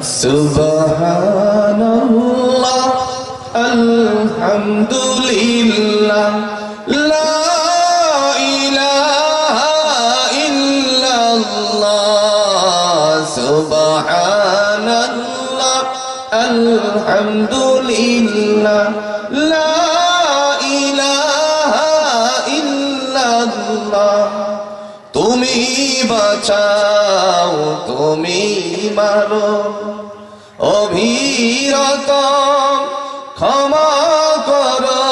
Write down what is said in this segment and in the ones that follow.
সুবহানাল্লাহ আলহামদুলিল্লাহ লা ইলাহা ইল্লাল্লাহ সুবহানাল্লাহ আলহামদুলিল্লাহ লা ইলাহা ইল্লাল্লাহ তুমি বাঁচাও তুমি মারো অভিরত ক্ষমা করো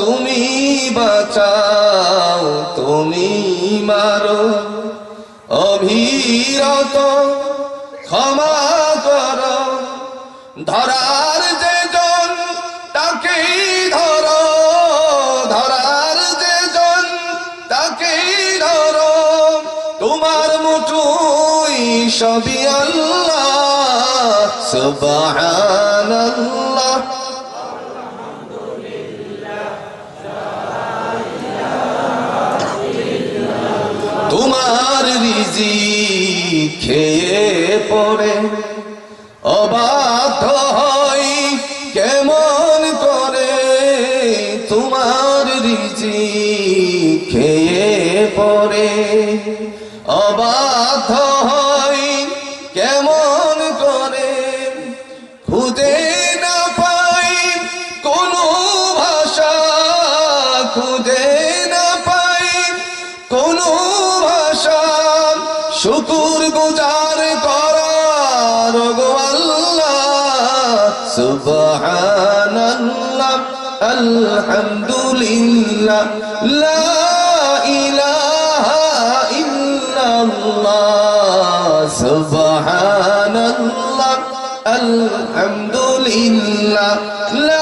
তুমি বাঁচাও তুমি মারো অভিরত ক্ষমা করো ধরার যে জন তাকেই ধরো ধরার যে জন তাকেই ধরো তোমার মুঠোয় সবই আল্লাহ সুবহানাল্লাহ তোমার রিজিক খেয়ে পড়ে অবাধ্য হই কেমন করে তোমার রিজিক খেয়ে পড়ে অবাধ্য হই কেমন করে খুঁজে না পাই কোনো ভাষা খুঁজে না পাই কোনো ভাষা শুকুর গুজার করার গো আল্লাহ সুবহানাল্লাহ আলহামদুলিল্লাহ লা ইলাহা ইল্লাল্লাহ সুবহানাল্লাহ আলহামদুলিল্লাহ লা